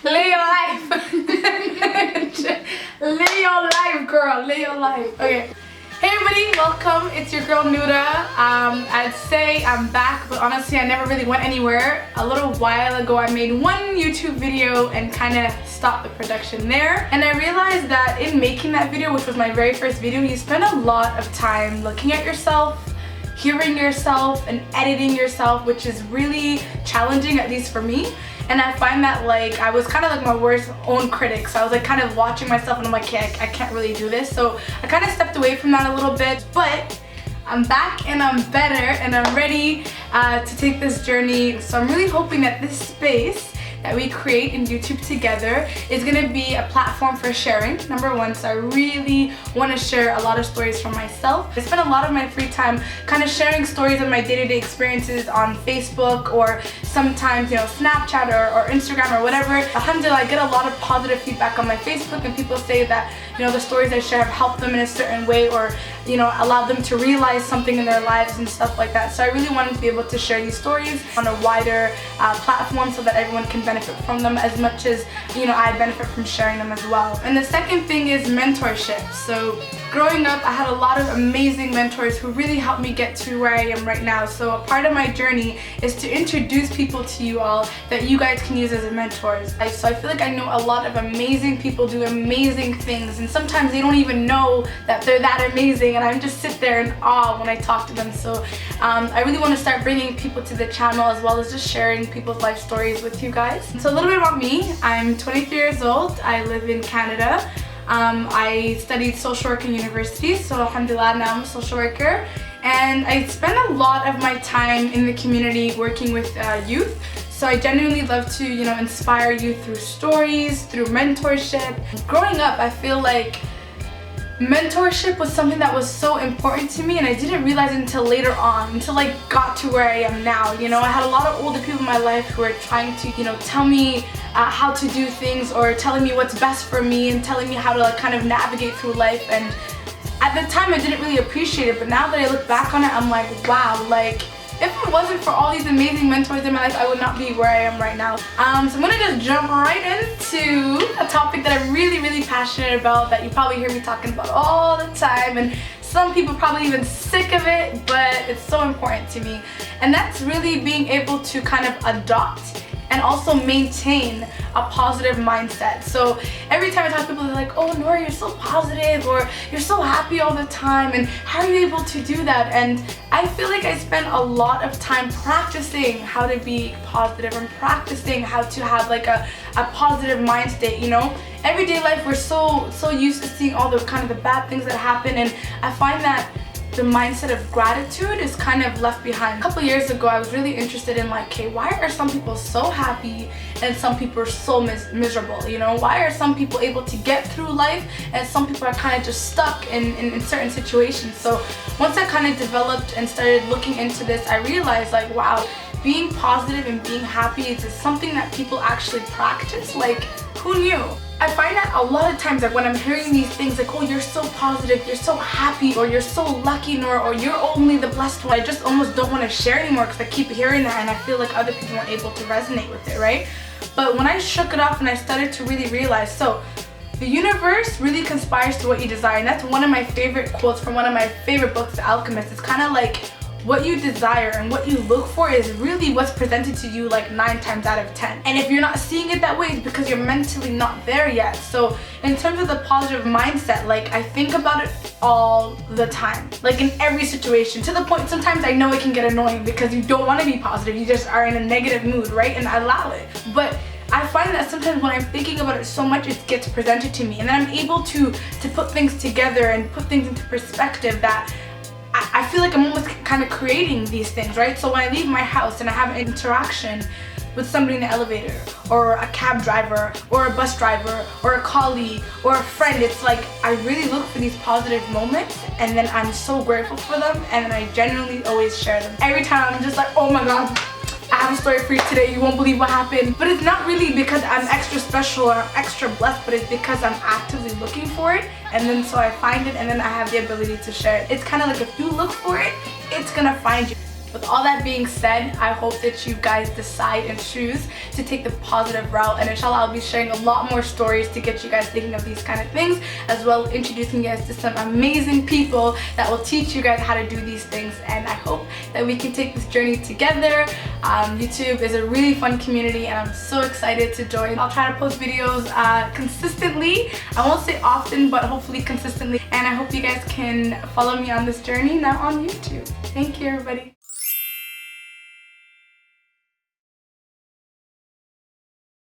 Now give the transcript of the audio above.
Live your life. Live your life, girl. Live your life. Okay. Hey everybody, welcome. It's your girl Nuda. I'd say I'm back, but honestly I never really went anywhere. A little while ago I made one YouTube video and kind of stopped the production there. And I realized that in making that video, which was my very first video, you spend a lot of time looking at yourself, hearing yourself, and editing yourself, which is really challenging, at least for me. And I find that like I was kind of like my worst own critic. So I was like kind of watching myself and I'm like, okay, I can't really do this. So I kind of stepped away from that a little bit, but I'm back and I'm better and I'm ready to take this journey. So I'm really hoping that this space that we create in YouTube together is gonna be a platform for sharing, number one. So I really want to share a lot of stories from myself. I spend a lot of my free time kind of sharing stories of my day-to-day experiences on Facebook or sometimes, you know, Snapchat or Instagram or whatever. Alhamdulillah, I get a lot of positive feedback on my Facebook and people say that, you know, the stories I share have helped them in a certain way or, you know, allowed them to realize something in their lives and stuff like that. So I really wanted to be able to share these stories on a wider platform so that everyone can benefit from them as much as, you know, I benefit from sharing them as well. And the second thing is mentorship. So growing up, I had a lot of amazing mentors who really helped me get to where I am right now. So a part of my journey is to introduce people to you all that you guys can use as mentors. So I feel like I know a lot of amazing people do amazing things, and sometimes they don't even know that they're that amazing, and I just sit there in awe when I talk to them. So I really want to start bringing people to the channel as well as just sharing people's life stories with you guys. So a little bit about me. I'm 23 years old. I live in Canada. I studied social work in university, so alhamdulillah now I'm a social worker. And I spend a lot of my time in the community working with youth. So I genuinely love to, you know, inspire youth through stories, through mentorship. Growing up, I feel like mentorship was something that was so important to me, and I didn't realize it until later on, until I got to where I am now. You know, I had a lot of older people in my life who were trying to, you know, tell me how to do things or telling me what's best for me and telling me how to like kind of navigate through life. And at the time I didn't really appreciate it, but now that I look back on it, I'm like, wow, like if it wasn't for all these amazing mentors in my life, I would not be where I am right now. So I'm gonna just jump right into a topic that I'm really, really passionate about, that you probably hear me talking about all the time, and some people probably even sick of it, but it's so important to me. And that's really being able to kind of adopt and also maintain a positive mindset. So every time I talk to people, they're like, oh Nora, you're so positive, or you're so happy all the time, and how are you able to do that? And I feel like I spend a lot of time practicing how to be positive and practicing how to have like a positive mind state, you know? Everyday life, we're so used to seeing all the kind of the bad things that happen, and I find that the mindset of gratitude is kind of left behind. A couple years ago, I was really interested in like, okay, why are some people so happy and some people are so miserable? You know, why are some people able to get through life and some people are kind of just stuck in certain situations? So once I kind of developed and started looking into this, I realized like, wow, being positive and being happy is something that people actually practice. Like, who knew? I find that a lot of times that when I'm hearing these things like, oh, you're so positive, you're so happy, or you're so lucky, Nora, or you're only the blessed one, I just almost don't want to share anymore because I keep hearing that and I feel like other people weren't able to resonate with it, right? But when I shook it off and I started to really realize, so the universe really conspires to what you desire. And that's one of my favorite quotes from one of my favorite books, The Alchemist. It's kind of like, what you desire and what you look for is really what's presented to you like 9 times out of 10. And if you're not seeing it that way, it's because you're mentally not there yet. So in terms of the positive mindset, like I think about it all the time, like in every situation, to the point sometimes I know it can get annoying because you don't want to be positive, you just are in a negative mood, right? And I allow it. But I find that sometimes when I'm thinking about it so much, it gets presented to me, and then I'm able to put things together and put things into perspective that I feel like I'm almost kind of creating these things, right? So when I leave my house and I have an interaction with somebody in the elevator, or a cab driver, or a bus driver, or a colleague, or a friend, it's like I really look for these positive moments, and then I'm so grateful for them, and then I genuinely always share them. Every time I'm just like, oh my god, I have a story for you today, you won't believe what happened. But it's not really because I'm extra special or extra blessed, but it's because I'm actively looking for it, and then so I find it, and then I have the ability to share it. It's kind of like if you look for it, it's gonna find you. with all that being said, I hope that you guys decide and choose to take the positive route, and inshallah I'll be sharing a lot more stories to get you guys thinking of these kind of things, as well as introducing you guys to some amazing people that will teach you guys how to do these things. And I hope that we can take this journey together. YouTube is a really fun community and I'm so excited to join. I'll try to post videos consistently. I won't say often, but hopefully consistently. And I hope you guys can follow me on this journey now on YouTube. Thank you, everybody.